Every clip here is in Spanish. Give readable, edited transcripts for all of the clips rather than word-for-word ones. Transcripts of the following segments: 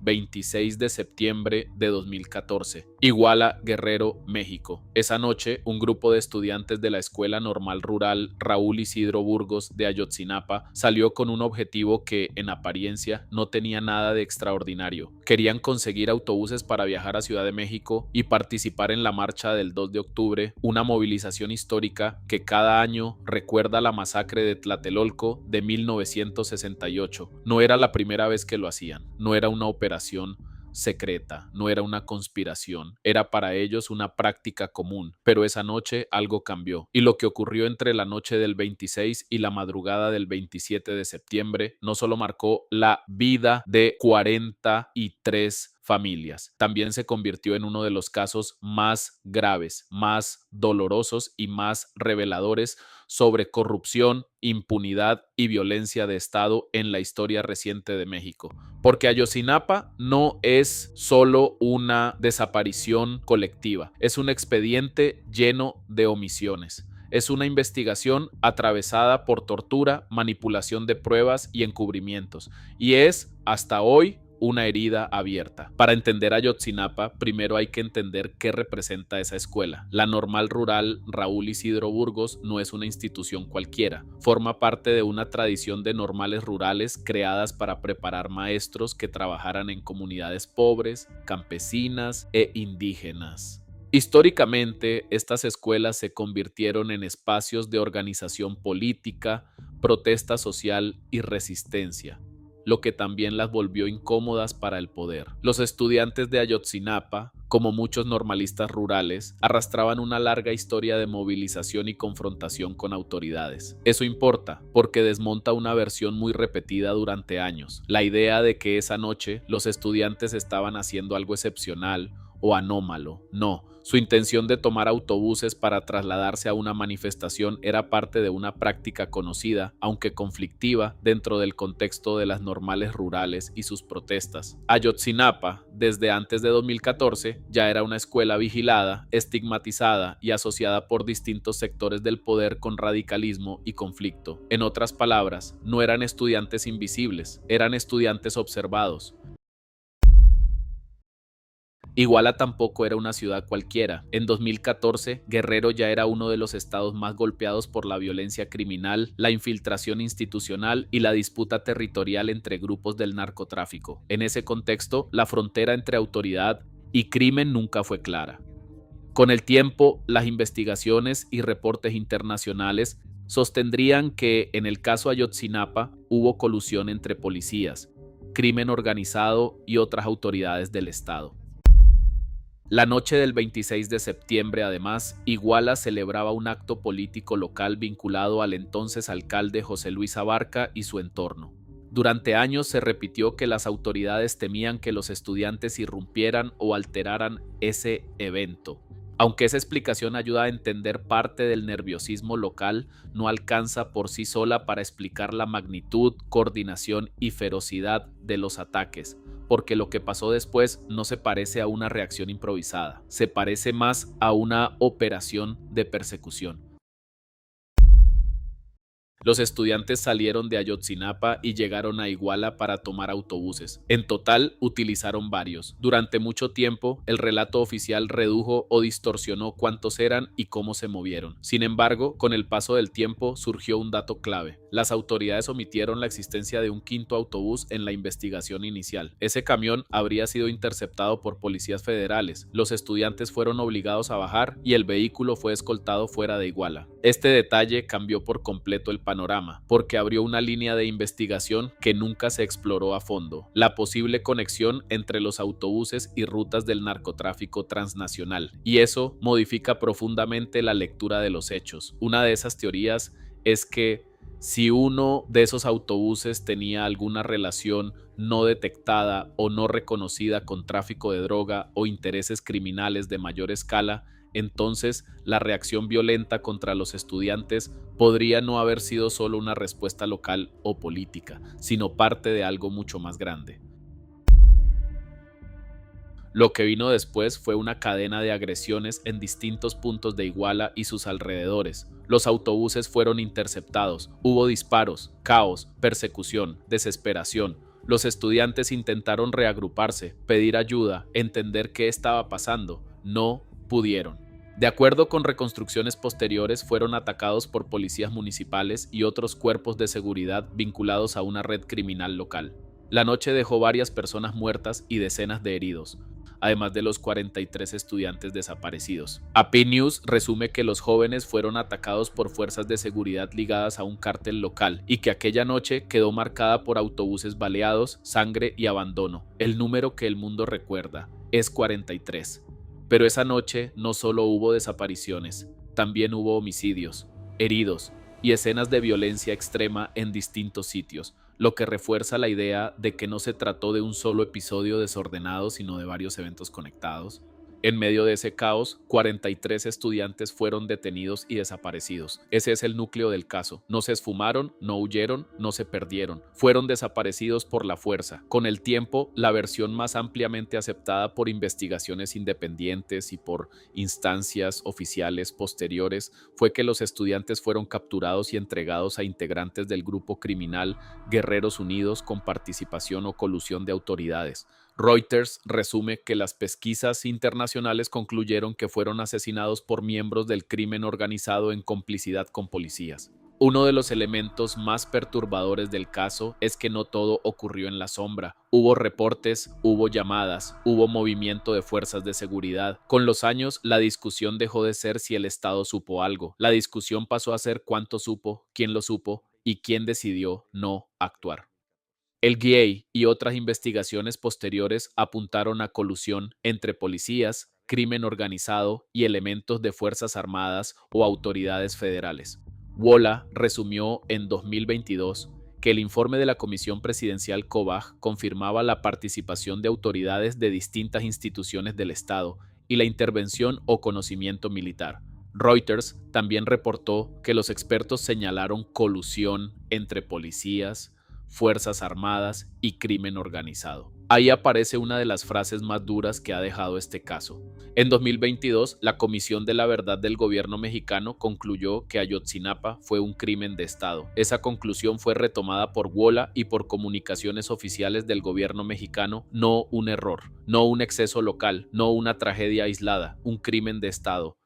26 de septiembre de 2014, Iguala, Guerrero, México. Esa noche, un grupo de estudiantes de la Escuela Normal Rural Raúl Isidro Burgos de Ayotzinapa salió con un objetivo que, en apariencia, no tenía nada de extraordinario. Querían conseguir autobuses para viajar a Ciudad de México y participar en la marcha del 2 de octubre, una movilización histórica que cada año recuerda la masacre de Tlatelolco de 1968. No era la primera vez que lo hacían, no era una operación secreta, no era una conspiración, era para ellos una práctica común, pero esa noche algo cambió, y lo que ocurrió entre la noche del 26 y la madrugada del 27 de septiembre no solo marcó la vida de 43 familias, también se convirtió en uno de los casos más graves, más dolorosos y más reveladores sobre corrupción, impunidad y violencia de Estado en la historia reciente de México. Porque Ayotzinapa no es solo una desaparición colectiva, es un expediente lleno de omisiones. Es una investigación atravesada por tortura, manipulación de pruebas y encubrimientos. Y es, hasta hoy, una herida abierta. Para entender Ayotzinapa, primero hay que entender qué representa esa escuela. La Normal Rural Raúl Isidro Burgos no es una institución cualquiera. Forma parte de una tradición de normales rurales creadas para preparar maestros que trabajaran en comunidades pobres, campesinas e indígenas. Históricamente, estas escuelas se convirtieron en espacios de organización política, protesta social y resistencia, lo que también las volvió incómodas para el poder. Los estudiantes de Ayotzinapa, como muchos normalistas rurales, arrastraban una larga historia de movilización y confrontación con autoridades. Eso importa, porque desmonta una versión muy repetida durante años, la idea de que esa noche los estudiantes estaban haciendo algo excepcional o anómalo. No. Su intención de tomar autobuses para trasladarse a una manifestación era parte de una práctica conocida, aunque conflictiva, dentro del contexto de las normales rurales y sus protestas. Ayotzinapa, desde antes de 2014, ya era una escuela vigilada, estigmatizada y asociada por distintos sectores del poder con radicalismo y conflicto. En otras palabras, no eran estudiantes invisibles, eran estudiantes observados. Iguala tampoco era una ciudad cualquiera. En 2014, Guerrero ya era uno de los estados más golpeados por la violencia criminal, la infiltración institucional y la disputa territorial entre grupos del narcotráfico. En ese contexto, la frontera entre autoridad y crimen nunca fue clara. Con el tiempo, las investigaciones y reportes internacionales sostendrían que, en el caso Ayotzinapa, hubo colusión entre policías, crimen organizado y otras autoridades del Estado. La noche del 26 de septiembre, además, Iguala celebraba un acto político local vinculado al entonces alcalde José Luis Abarca y su entorno. Durante años se repitió que las autoridades temían que los estudiantes irrumpieran o alteraran ese evento. Aunque esa explicación ayuda a entender parte del nerviosismo local, no alcanza por sí sola para explicar la magnitud, coordinación y ferocidad de los ataques, porque lo que pasó después no se parece a una reacción improvisada, se parece más a una operación de persecución. Los estudiantes salieron de Ayotzinapa y llegaron a Iguala para tomar autobuses. En total, utilizaron varios. Durante mucho tiempo, el relato oficial redujo o distorsionó cuántos eran y cómo se movieron. Sin embargo, con el paso del tiempo surgió un dato clave. Las autoridades omitieron la existencia de un quinto autobús en la investigación inicial. Ese camión habría sido interceptado por policías federales. Los estudiantes fueron obligados a bajar y el vehículo fue escoltado fuera de Iguala. Este detalle cambió por completo el panorama, porque abrió una línea de investigación que nunca se exploró a fondo: la posible conexión entre los autobuses y rutas del narcotráfico transnacional. Y eso modifica profundamente la lectura de los hechos. Una de esas teorías es que si uno de esos autobuses tenía alguna relación no detectada o no reconocida con tráfico de droga o intereses criminales de mayor escala, entonces la reacción violenta contra los estudiantes podría no haber sido solo una respuesta local o política, sino parte de algo mucho más grande. Lo que vino después fue una cadena de agresiones en distintos puntos de Iguala y sus alrededores. Los autobuses fueron interceptados, hubo disparos, caos, persecución, desesperación. Los estudiantes intentaron reagruparse, pedir ayuda, entender qué estaba pasando. No pudieron. De acuerdo con reconstrucciones posteriores, fueron atacados por policías municipales y otros cuerpos de seguridad vinculados a una red criminal local. La noche dejó varias personas muertas y decenas de heridos, además de los 43 estudiantes desaparecidos. AP News resume que los jóvenes fueron atacados por fuerzas de seguridad ligadas a un cártel local y que aquella noche quedó marcada por autobuses baleados, sangre y abandono. El número que el mundo recuerda es 43. Pero esa noche no solo hubo desapariciones, también hubo homicidios, heridos y escenas de violencia extrema en distintos sitios, lo que refuerza la idea de que no se trató de un solo episodio desordenado, sino de varios eventos conectados. En medio de ese caos, 43 estudiantes fueron detenidos y desaparecidos. Ese es el núcleo del caso. No se esfumaron, no huyeron, no se perdieron. Fueron desaparecidos por la fuerza. Con el tiempo, la versión más ampliamente aceptada por investigaciones independientes y por instancias oficiales posteriores fue que los estudiantes fueron capturados y entregados a integrantes del grupo criminal Guerreros Unidos con participación o colusión de autoridades. Reuters resume que las pesquisas internacionales concluyeron que fueron asesinados por miembros del crimen organizado en complicidad con policías. Uno de los elementos más perturbadores del caso es que no todo ocurrió en la sombra. Hubo reportes, hubo llamadas, hubo movimiento de fuerzas de seguridad. Con los años, la discusión dejó de ser si el Estado supo algo. La discusión pasó a ser cuánto supo, quién lo supo y quién decidió no actuar. El GIEI y otras investigaciones posteriores apuntaron a colusión entre policías, crimen organizado y elementos de fuerzas armadas o autoridades federales. Wola resumió en 2022 que el informe de la Comisión Presidencial COBAG confirmaba la participación de autoridades de distintas instituciones del Estado y la intervención o conocimiento militar. Reuters también reportó que los expertos señalaron colusión entre policías, Fuerzas Armadas y crimen organizado. Ahí aparece una de las frases más duras que ha dejado este caso. En 2022, la Comisión de la Verdad del gobierno mexicano concluyó que Ayotzinapa fue un crimen de Estado. Esa conclusión fue retomada por Wola y por comunicaciones oficiales del gobierno mexicano, no un error, no un exceso local, no una tragedia aislada, un crimen de Estado.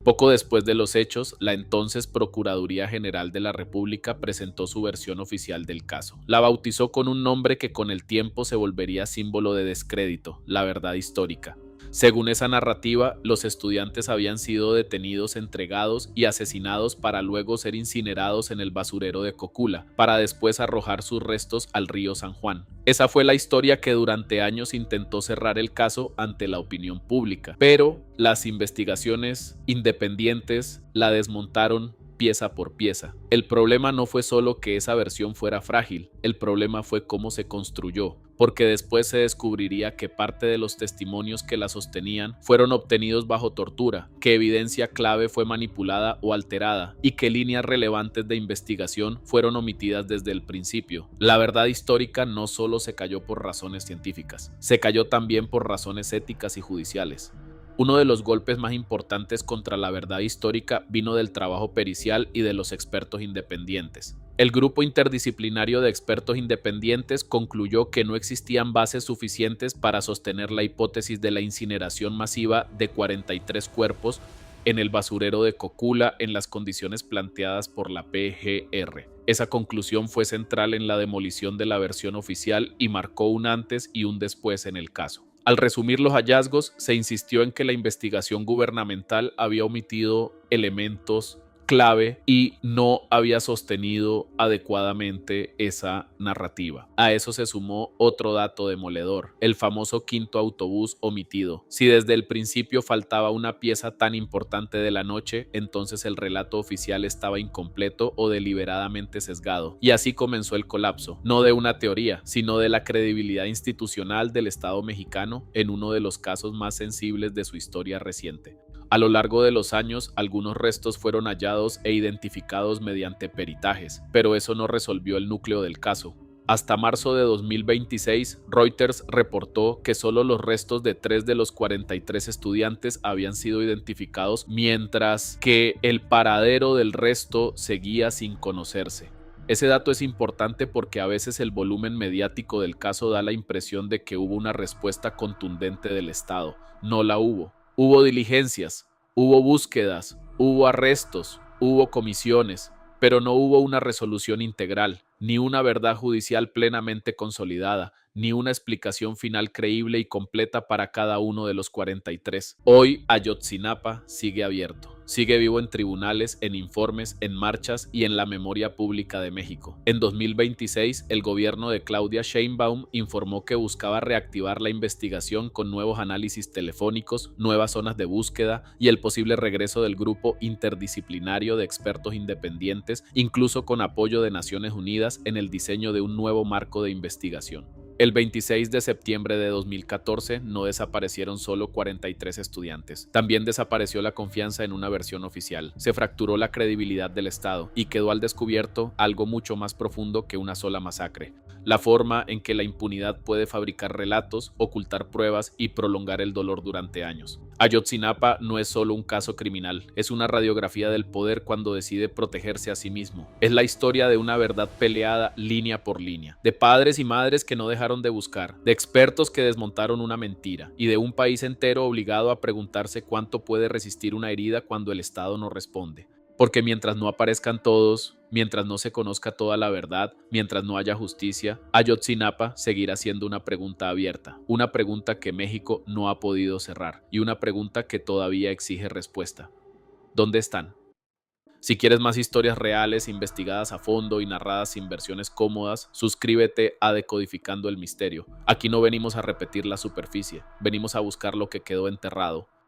Poco después de los hechos, la entonces Procuraduría General de la República presentó su versión oficial del caso. La bautizó con un nombre que con el tiempo se volvería símbolo de descrédito, la verdad histórica. Según esa narrativa, los estudiantes habían sido detenidos, entregados y asesinados para luego ser incinerados en el basurero de Cocula, para después arrojar sus restos al río San Juan. Esa fue la historia que durante años intentó cerrar el caso ante la opinión pública, pero las investigaciones independientes la desmontaron pieza por pieza. El problema no fue solo que esa versión fuera frágil, el problema fue cómo se construyó, porque después se descubriría que parte de los testimonios que la sostenían fueron obtenidos bajo tortura, que evidencia clave fue manipulada o alterada y que líneas relevantes de investigación fueron omitidas desde el principio. La verdad histórica no solo se cayó por razones científicas, se cayó también por razones éticas y judiciales. Uno de los golpes más importantes contra la verdad histórica vino del trabajo pericial y de los expertos independientes. El grupo interdisciplinario de expertos independientes concluyó que no existían bases suficientes para sostener la hipótesis de la incineración masiva de 43 cuerpos en el basurero de Cocula en las condiciones planteadas por la PGR. Esa conclusión fue central en la demolición de la versión oficial y marcó un antes y un después en el caso. Al resumir los hallazgos, se insistió en que la investigación gubernamental había omitido elementos clave y no había sostenido adecuadamente esa narrativa. A eso se sumó otro dato demoledor, el famoso quinto autobús omitido. Si desde el principio faltaba una pieza tan importante de la noche, entonces el relato oficial estaba incompleto o deliberadamente sesgado. Y así comenzó el colapso, no de una teoría, sino de la credibilidad institucional del Estado mexicano en uno de los casos más sensibles de su historia reciente. A lo largo de los años, algunos restos fueron hallados e identificados mediante peritajes, pero eso no resolvió el núcleo del caso. Hasta marzo de 2026, Reuters reportó que solo los restos de 3 de los 43 estudiantes habían sido identificados, mientras que el paradero del resto seguía sin conocerse. Ese dato es importante porque a veces el volumen mediático del caso da la impresión de que hubo una respuesta contundente del Estado. No la hubo. Hubo diligencias, hubo búsquedas, hubo arrestos, hubo comisiones, pero no hubo una resolución integral, ni una verdad judicial plenamente consolidada, ni una explicación final creíble y completa para cada uno de los 43. Hoy Ayotzinapa sigue abierto. Sigue vivo en tribunales, en informes, en marchas y en la memoria pública de México. En 2026, el gobierno de Claudia Sheinbaum informó que buscaba reactivar la investigación con nuevos análisis telefónicos, nuevas zonas de búsqueda y el posible regreso del grupo interdisciplinario de expertos independientes, incluso con apoyo de Naciones Unidas en el diseño de un nuevo marco de investigación. El 26 de septiembre de 2014 no desaparecieron solo 43 estudiantes. También desapareció la confianza en una versión oficial. Se fracturó la credibilidad del Estado y quedó al descubierto algo mucho más profundo que una sola masacre: la forma en que la impunidad puede fabricar relatos, ocultar pruebas y prolongar el dolor durante años. Ayotzinapa no es solo un caso criminal, es una radiografía del poder cuando decide protegerse a sí mismo. Es la historia de una verdad peleada línea por línea, de padres y madres que no dejaron de buscar, de expertos que desmontaron una mentira y de un país entero obligado a preguntarse cuánto puede resistir una herida cuando el Estado no responde. Porque mientras no aparezcan todos, mientras no se conozca toda la verdad, mientras no haya justicia, Ayotzinapa seguirá siendo una pregunta abierta, una pregunta que México no ha podido cerrar y una pregunta que todavía exige respuesta. ¿Dónde están? Si quieres más historias reales, investigadas a fondo y narradas sin versiones cómodas, suscríbete a Decodificando el Misterio. Aquí no venimos a repetir la superficie, venimos a buscar lo que quedó enterrado,